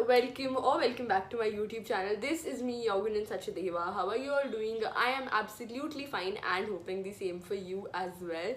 welcome back to my YouTube channel. This is me, Yogan and Sachadeva. How are you all doing? I am absolutely fine and hoping the same for you as well.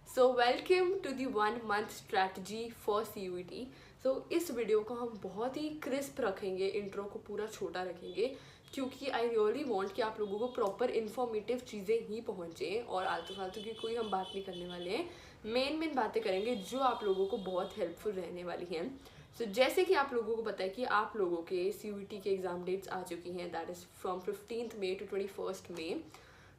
So welcome to the 1 month strategy for CUET. So इस video को हम बहुत ही crisp रखेंगे, intro को पूरा छोटा रखेंगे क्योंकि आई रियली वांट कि आप लोगों को प्रॉपर इन्फॉर्मेटिव चीज़ें ही पहुँचें और आलतू फालतू की कोई हम बात नहीं करने वाले हैं. मेन बातें करेंगे जो आप लोगों को बहुत हेल्पफुल रहने वाली हैं. सो जैसे कि आप लोगों को पता है कि आप लोगों के CUET के एग्ज़ाम डेट्स आ चुकी हैं. That is from 15th May to 21st May.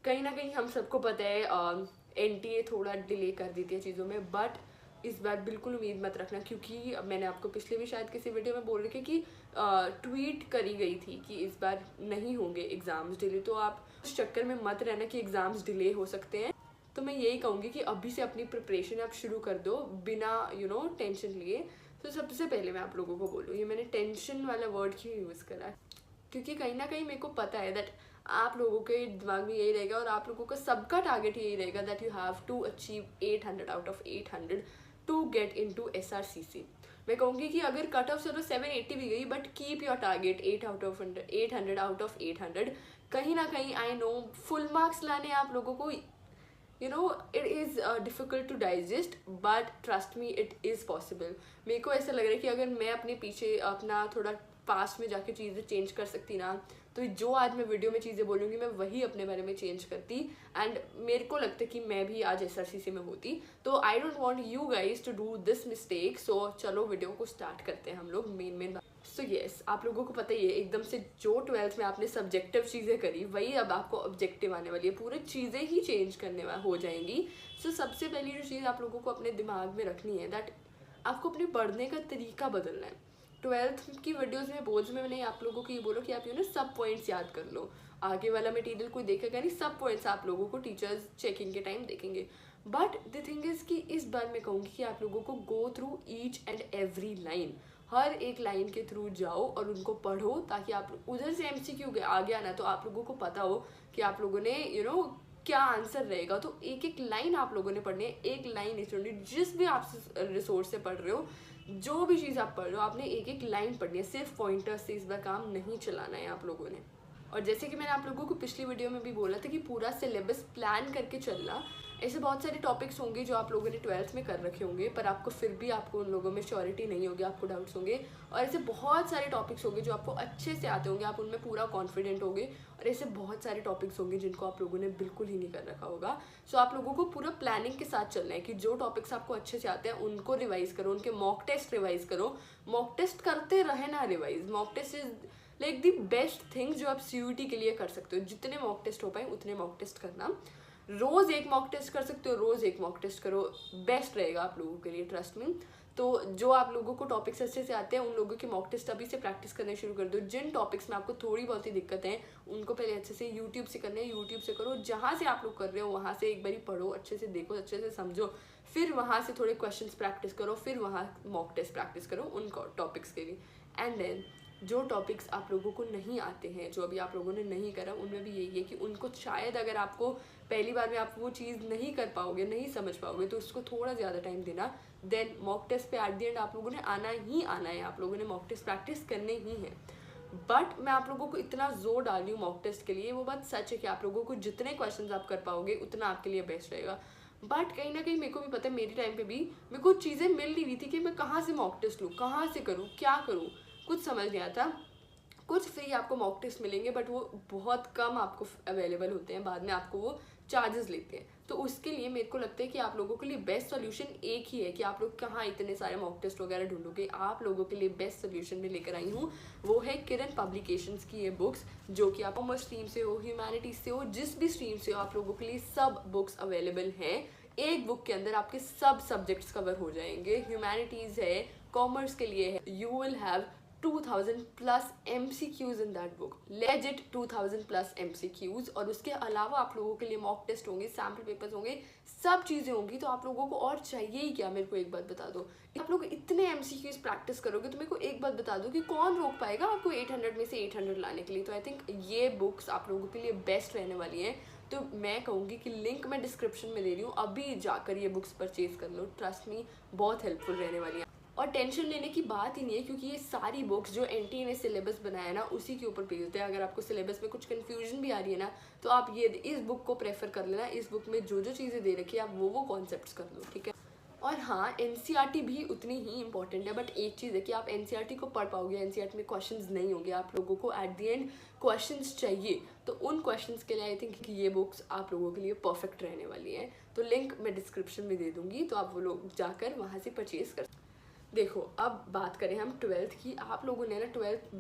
कहीं ना कहीं हम सबको पता है NTA थोड़ा डिले कर देती है चीज़ों में, बट इस बार बिल्कुल उम्मीद मत रखना क्योंकि मैंने आपको पिछले भी शायद किसी वीडियो में बोल रखी कि ट्वीट करी गई थी कि इस बार नहीं होंगे एग्ज़ाम्स डिले. तो आप उस चक्कर में मत रहना कि एग्ज़ाम्स डिले हो सकते हैं. तो मैं यही कहूँगी कि अभी से अपनी प्रिपरेशन आप शुरू कर दो बिना टेंशन लिए. तो सबसे पहले मैं आप लोगों को बोलूँ, ये मैंने टेंशन वाला वर्ड क्यों यूज़ करा क्योंकि कहीं ना कहीं मेरे को पता है दैट आप लोगों के दिमाग में यही रहेगा और आप लोगों का सबका टारगेट यही रहेगा that you have to achieve 800 out of 800 to get into SRCC. मैं कहूँगी कि अगर कट ऑफ चलो 780 भी गई but keep your target 800 out of 800. कहीं ना कहीं आई नो फुल मार्क्स लाने आप लोगों को it is difficult to digest, but trust me it is possible. मेरे को ऐसा लग रहा है कि अगर मैं अपने पीछे अपना थोड़ा पास्ट में जाके चीज़ें चेंज कर सकती ना, तो जो आज मैं वीडियो में चीज़ें बोलूँगी मैं वही अपने बारे में चेंज करती. एंड मेरे को लगता है कि मैं भी आज SRCC में होती. तो I don't want you guys to do this mistake. So चलो वीडियो को स्टार्ट करते हैं हम लोग मेन. सो येस, आप लोगों को पता ही है एकदम से जो 12th में आपने सब्जेक्टिव चीज़ें करी वही अब आपको ऑब्जेक्टिव आने वाली है. पूरी चीज़ें ही चेंज करने हो जाएंगी. सो सबसे पहली जो चीज़ आप लोगों को अपने दिमाग में रखनी है दैट आपको अपने पढ़ने का तरीका बदलना है. 12th की वीडियोज़ में बोझ में मैंने आप लोगों को ये बोलो कि आप सब पॉइंट्स याद कर लो. आगे वाला मटेरियल कोई देखेगा नहीं, सब पॉइंट्स आप लोगों को टीचर्स चेकिंग के टाइम देखेंगे. बट द थिंग इज़ कि इस बार मैं कहूँगी कि आप लोगों को go through each and every line, हर एक लाइन के थ्रू जाओ और उनको पढ़ो ताकि आप उधर से MCQ आगे आना तो आप लोगों को पता हो कि आप लोगों ने क्या आंसर रहेगा. तो एक एक लाइन आप लोगों ने पढ़नी है. एक लाइन नहीं छोड़नी. जिस भी आप रिसोर्स से पढ़ रहे हो, जो भी चीज़ आप पढ़ रहे हो, आपने एक एक लाइन पढ़नी है. सिर्फ पॉइंटर्स से इस बार काम नहीं चलाना है आप लोगों ने. और जैसे कि मैंने आप लोगों को पिछली वीडियो में भी बोला था कि पूरा सिलेबस प्लान करके चलना. ऐसे बहुत सारे टॉपिक्स होंगे जो आप लोगों ने 12th में कर रखे होंगे पर आपको फिर भी आपको उन लोगों में श्योरिटी नहीं होगी, आपको डाउट्स होंगे. और ऐसे बहुत सारे टॉपिक्स होंगे जो आपको अच्छे से आते होंगे, आप उनमें पूरा कॉन्फिडेंट होंगे. और ऐसे बहुत सारे टॉपिक्स होंगे जिनको आप लोगों ने बिल्कुल ही नहीं कर रखा होगा. सो आप लोगों को पूरा प्लानिंग के साथ चलना है कि जो टॉपिक्स आपको अच्छे से आते हैं उनको रिवाइज करो, उनके मॉक टेस्ट रिवाइज करो. मॉक टेस्ट करते रहे ना revise. Mock test is like the best thing जो आप CUET के लिए कर सकते हो. जितने मॉक टेस्ट हो पाए उतने मॉक टेस्ट करना. रोज़ एक मॉक टेस्ट कर सकते हो, रोज़ एक मॉक टेस्ट करो, बेस्ट रहेगा आप लोगों के लिए, ट्रस्ट मी. तो जो आप लोगों को टॉपिक्स अच्छे से आते हैं उन लोगों के मॉक टेस्ट अभी से प्रैक्टिस करने शुरू कर दो. जिन टॉपिक्स में आपको थोड़ी बहुत ही दिक्कत है उनको पहले अच्छे से यूट्यूब से करना है. यूट्यूब से करो, जहाँ से आप लोग कर रहे हो वहाँ से एक बारी पढ़ो, अच्छे से देखो, अच्छे से समझो. फिर वहाँ से थोड़े क्वेश्चंस प्रैक्टिस करो, फिर वहाँ मॉक टेस्ट प्रैक्टिस करो उन टॉपिक्स के लिए. एंड देन जो टॉपिक्स आप लोगों को नहीं आते हैं, जो अभी आप लोगों ने नहीं करा, उनमें भी यही है कि उनको शायद अगर आपको पहली बार में आप वो चीज़ नहीं कर पाओगे, नहीं समझ पाओगे, तो उसको थोड़ा ज़्यादा टाइम देना. देन मॉक टेस्ट पे एट द एंड आप लोगों ने आना ही आना है. आप लोगों ने मॉक टेस्ट प्रैक्टिस करने ही है. बट मैं आप लोगों को इतना जोर डाल रही हूँ मॉक टेस्ट के लिए, वो बात सच है कि आप लोगों को जितने क्वेश्चन आप कर पाओगे उतना आपके लिए बेस्ट रहेगा. बट कहीं ना कहीं मेरे को भी पता है मेरे टाइम पे भी मेरे को चीज़ें मिल नहीं रही थी कि मैं कहाँ से मॉक टेस्ट लूँ, कहाँ से करूँ, क्या करूँ, कुछ समझ नहीं आता. कुछ फ्री आपको मॉक टेस्ट मिलेंगे बट वो बहुत कम आपको अवेलेबल होते हैं, बाद में आपको वो चार्जेस लेते हैं. तो उसके लिए मेरे को लगता है कि आप लोगों के लिए बेस्ट सोल्यूशन एक ही है कि आप लोग कहाँ इतने सारे मॉक टेस्ट वगैरह ढूंढोगे. आप लोगों के लिए बेस्ट सोल्यूशन में लेकर आई हूँ, वो है किरण पब्लिकेशंस की ये बुक्स, जो कि आप कॉमर्स स्ट्रीम से हो, ह्यूमैनिटीज से हो, जिस भी स्ट्रीम से हो, आप लोगों के लिए सब बुक्स अवेलेबल हैं. एक बुक के अंदर आपके सब सब्जेक्ट्स कवर हो जाएंगे. ह्यूमैनिटीज़ है, कॉमर्स के लिए है. You will have 2000+ MCQs in that book, legit 2000+ MCQs. और उसके अलावा आप लोगों के लिए मॉक टेस्ट होंगे, सैम्पल पेपर्स होंगे, सब चीज़ें होंगी. तो आप लोगों को और चाहिए ही क्या. मेरे को एक बात बता दो, आप लोग इतने MCQs प्रैक्टिस करोगे तो मेरे को एक बात बता दो कि कौन रोक पाएगा आपको 800 में से 800 लाने के लिए. तो आई थिंक ये बुक्स आप लोगों के लिए बेस्ट रहने वाली हैं. तो मैं कहूँगी कि लिंक मैं डिस्क्रिप्शन में दे रही हूँ, अभी जाकर ये बुक्स परचेज कर लो. ट्रस्ट मी, बहुत हेल्पफुल रहने वाली है. और टेंशन लेने की बात ही नहीं है, क्योंकि ये सारी बुक्स जो एनटीए ने सिलेबस बनाया ना उसी के ऊपर बेस्ड है। अगर आपको सिलेबस में कुछ कन्फ्यूजन भी आ रही है ना, तो आप ये इस बुक को प्रेफर कर लेना। इस बुक में जो जो चीज़ें दे रखी है आप वो कॉन्सेप्ट्स कर लो, ठीक है। और हाँ, एनसीईआरटी भी उतनी ही इंपॉर्टेंट है, बट एक चीज़ है कि आप एनसीईआरटी को पढ़ पाओगे, एनसीईआरटी में क्वेश्चंस नहीं होंगे, आप लोगों को एट द एंड क्वेश्चंस चाहिए। तो उन क्वेश्चंस के लिए आई थिंक कि ये बुक्स आप लोगों के लिए परफेक्ट रहने वाली हैं। तो लिंक मैं डिस्क्रिप्शन में दे दूंगी, तो आप वो लोग जाकर वहाँ से परचेज कर। देखो, अब बात करें हम 12th की। आप लोगों ने ना 12th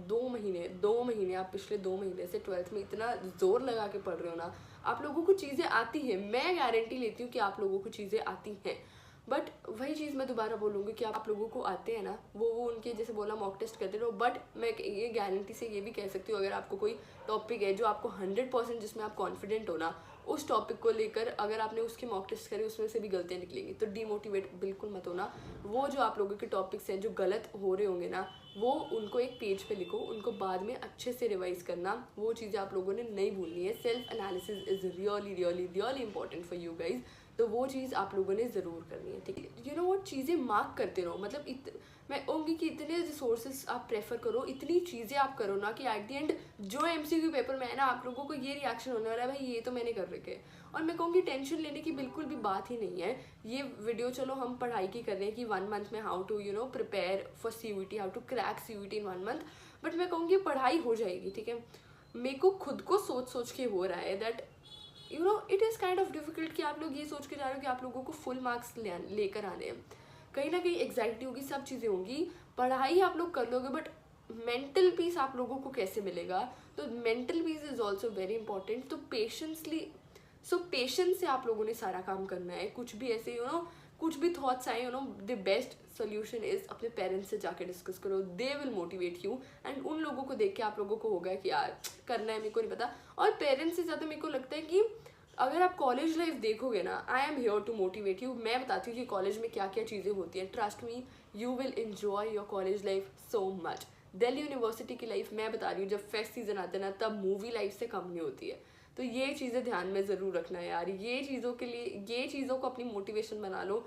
2 महीने आप पिछले 2 महीने से 12th में इतना जोर लगा के पढ़ रहे हो ना, आप लोगों को चीज़ें आती हैं। मैं गारंटी लेती हूँ कि आप लोगों को चीज़ें आती हैं, बट वही चीज़ मैं दोबारा बोलूँगी कि आप लोगों को आते हैं ना, वो उनके जैसे बोला मॉक टेस्ट करते रहो। बट मैं ये गारंटी से ये भी कह सकती हूँ, अगर आपको कोई टॉपिक है जो आपको 100% जिसमें आप कॉन्फिडेंट हो ना, उस टॉपिक को लेकर अगर आपने उसके मॉक टेस्ट करे उसमें से भी गलतियाँ निकलेंगी, तो डीमोटिवेट बिल्कुल मत होना। वो जो आप लोगों के टॉपिक्स हैं जो गलत हो रहे होंगे ना, वो उनको एक पेज पे लिखो, उनको बाद में अच्छे से रिवाइज करना। वो चीज़ें आप लोगों ने नहीं भूलनी है। Self analysis is really really really important for you guys. तो वो चीज़ आप लोगों ने ज़रूर करनी है, ठीक है। यू नो वो चीज़ें मार्क करते रहो। मतलब मैं कहूँगी कि इतने रिसोर्सेज आप प्रेफर करो, इतनी चीज़ें आप करो ना कि एट द एंड जो एमसीक्यू पेपर में है ना, आप लोगों को ये रिएक्शन होने वाला है, भाई ये तो मैंने कर रखे है। और मैं कहूँगी टेंशन लेने की बिल्कुल भी बात ही नहीं है। ये वीडियो चलो हम पढ़ाई की कर रहे हैं कि 1 मंथ में how to prepare for CUET, how to crack CUET in 1 month, but मैं कहूँगी पढ़ाई हो जाएगी, ठीक है। मेरे को खुद को सोच के हो रहा है that it is kind of difficult कि आप लोग ये सोच के जा रहे हो कि आप लोगों को फुल मार्क्स लेकर आने हैं। कहीं ना कहीं एग्जाइटी होगी, सब चीज़ें होंगी, पढ़ाई आप लोग कर लोगे, बट मेंटल पीस आप लोगों को कैसे मिलेगा? तो mental peace is also very important. तो पेशेंस से आप लोगों ने सारा काम करना है। कुछ भी ऐसे कुछ भी थॉट्स आए, द बेस्ट सोल्यूशन इज अपने पेरेंट्स से जाके डिस्कस करो, they will motivate you. And उन लोगों को देख के आप लोगों को होगा कि यार करना है, मेरे को नहीं पता। और पेरेंट्स से ज़्यादा मेरे को लगता है कि अगर आप कॉलेज लाइफ देखोगे ना, I am here to motivate you. मैं बताती हूँ कि कॉलेज में क्या क्या चीज़ें होती हैं। Trust me, you will enjoy your college life so much. Delhi university की लाइफ मैं बता रही हूँ, जब फेस्ट सीजन आते हैं ना, तब मूवी लाइफ से कम नहीं होती है। तो ये चीज़ें ध्यान में ज़रूर रखना है यार। ये चीज़ों को अपनी मोटिवेशन बना लो।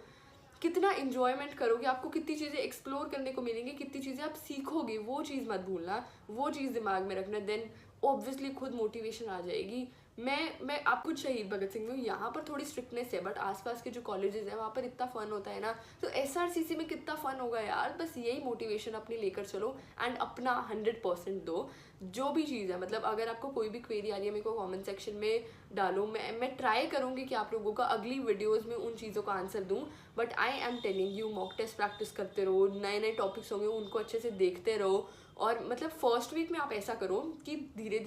कितना इंजॉयमेंट करोगे, आपको कितनी चीज़ें एक्सप्लोर करने को मिलेंगी, कितनी चीज़ें आप सीखोगे, वो चीज़ मत भूलना, वो चीज़ दिमाग में रखना। देन ऑब्वियसली खुद मोटिवेशन आ जाएगी। मैं आपको शहीद भगत सिंह में हूँ, यहाँ पर थोड़ी स्ट्रिक्टनेस है, बट आसपास के जो कॉलेजेस हैं वहाँ पर इतना फन होता है ना। तो SRCC में कितना फन होगा यार। बस यही मोटिवेशन अपनी लेकर चलो एंड अपना 100% दो। जो भी चीज़ है, मतलब अगर आपको कोई भी क्वेरी आ रही है, मेरे को कमेंट सेक्शन में डालो। मैं ट्राई करूँगी कि आप लोगों का अगली वीडियोस में उन चीज़ों का आंसर दूँ। But I am telling you, mock test practice करते रहो, नए नए टॉपिक्स होंगे उनको अच्छे से देखते रहो। और मतलब फर्स्ट वीक में आप ऐसा करो कि धीरे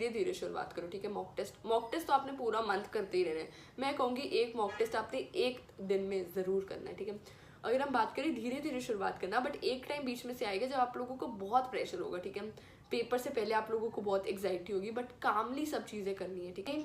धीरे शुरुआत करो, ठीक है। मॉक टेस्ट तो आपने पूरा मंथ करते ही रहना है। मैं कहूँगी एक मॉक टेस्ट आपने एक दिन में ज़रूर करना है, ठीक है। अगर हम बात करें धीरे धीरे शुरुआत करना, बट एक टाइम बीच में से आएगा जब आप लोगों को बहुत प्रेशर होगा, ठीक है। पेपर से पहले आप लोगों को बहुत एग्जाइटी होगी, बट कामली सब चीज़ें करनी है, ठीक है।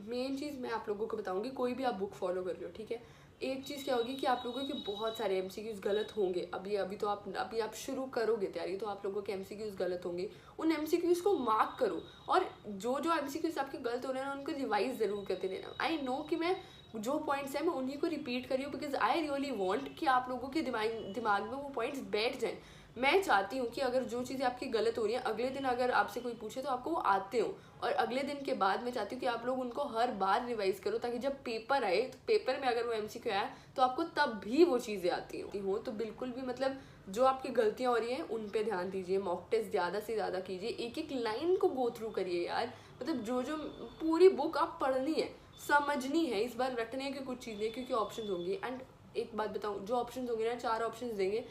मेन चीज़ मैं आप लोगों को बताऊंगी, कोई भी आप बुक फॉलो कर रहे हो, ठीक है। एक चीज़ क्या होगी कि आप लोगों के बहुत सारे MCQs गलत होंगे। अभी आप शुरू करोगे तैयारी, तो आप लोगों के MCQs गलत होंगे। उन MCQs को मार्क करो, और जो MCQs आपके गलत हो रहे हैं उनको रिवाइज ज़रूर करते रहना। आई नो कि मैं जो पॉइंट्स हैं मैं उन्हीं को रिपीट करी हूँ, बिकॉज आई रियली वॉन्ट कि आप लोगों के दिमाग में वो पॉइंट्स बैठ जाएँ। मैं चाहती हूँ कि अगर जो चीज़ें आपकी गलत हो रही हैं, अगले दिन अगर आपसे कोई पूछे तो आपको वो आते हो, और अगले दिन के बाद मैं चाहती हूँ कि आप लोग उनको हर बार रिवाइज करो, ताकि जब पेपर आए, तो पेपर में अगर वो MCQ आया तो आपको तब भी वो चीज़ें आती हो। तो बिल्कुल भी मतलब जो आपकी गलतियाँ हो रही हैं उन पे ध्यान दीजिए। मॉक टेस्ट ज़्यादा से ज़्यादा कीजिए, एक एक लाइन को गो थ्रू करिए यार। मतलब जो पूरी बुक आप पढ़नी है, समझनी है, इस बार रटने की कुछ चीज़ें, क्योंकि ऑप्शन होंगी। एंड एक बात बताऊँ, जो ऑप्शन होंगे ना, 4 ऑप्शन देंगे,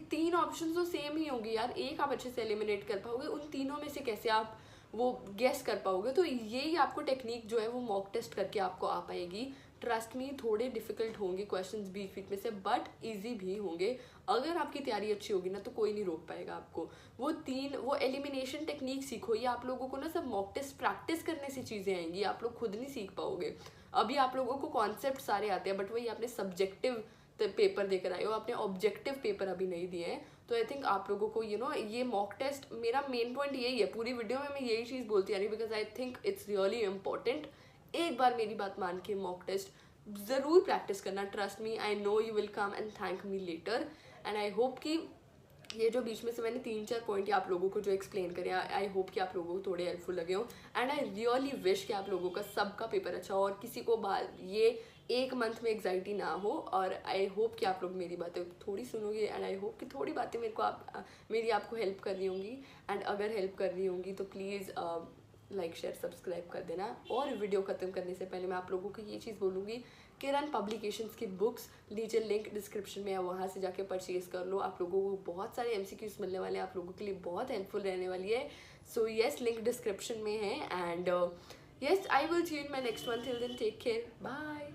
3 ऑप्शन तो सेम ही होंगे यार। एक आप अच्छे से एलिमिनेट कर पाओगे, उन तीनों में से कैसे आप वो गेस कर पाओगे? तो यही आपको टेक्निक जो है वो मॉक टेस्ट करके आपको आ पाएगी। ट्रस्ट मी, थोड़े डिफिकल्ट होंगे क्वेश्चंस बीच में से, बट इजी भी होंगे। अगर आपकी तैयारी अच्छी होगी ना, तो कोई नहीं रोक पाएगा आपको। वो एलिमिनेशन टेक्निक सीखो, ये आप लोगों को ना सब मॉक टेस्ट प्रैक्टिस करने से चीज़ें आएंगी, आप लोग खुद नहीं सीख पाओगे। अभी आप लोगों को कॉन्सेप्ट सारे आते हैं, बट वही आपने सब्जेक्टिव पेपर देकर आए हो, आपने ऑब्जेक्टिव पेपर अभी नहीं दिए हैं। तो आई थिंक आप लोगों को ये मॉक टेस्ट, मेरा मेन पॉइंट यही है पूरी वीडियो में, मैं यही चीज़ बोलती आ रही हूँ, because I think it's really important. एक बार मेरी बात मान के मॉक टेस्ट ज़रूर प्रैक्टिस करना। Trust me, I know you will come and thank me later. And I hope कि ये जो बीच में से मैंने 3-4 पॉइंट आप लोगों को जो एक्सप्लेन करे, आई होप कि आप लोगों को थोड़े हेल्पफुल लगे हो एंड आई रियली विश कि आप लोगों का सबका पेपर अच्छा हो और किसी को ये 1 मंथ में एग्जाइटी ना हो। और आई होप कि आप लोग मेरी बातें थोड़ी सुनोगे एंड आई होप कि थोड़ी बातें मेरी आपको हेल्प कर रही होंगी। एंड अगर हेल्प कर रही होंगी तो प्लीज़ लाइक शेयर सब्सक्राइब कर देना। और वीडियो ख़त्म करने से पहले मैं आप लोगों को ये चीज़ बोलूँगी, किरण पब्लिकेशंस की बुक्स नीचे लिंक डिस्क्रिप्शन में है, वहाँ से जाके परचेज कर लो। आप लोगों को बहुत सारे MCQs मिलने वाले हैं, आप लोगों के लिए बहुत हेल्पफुल रहने वाली है। सो येस, लिंक डिस्क्रिप्शन में है and yes, I will see you in my next one. Till then take care, bye.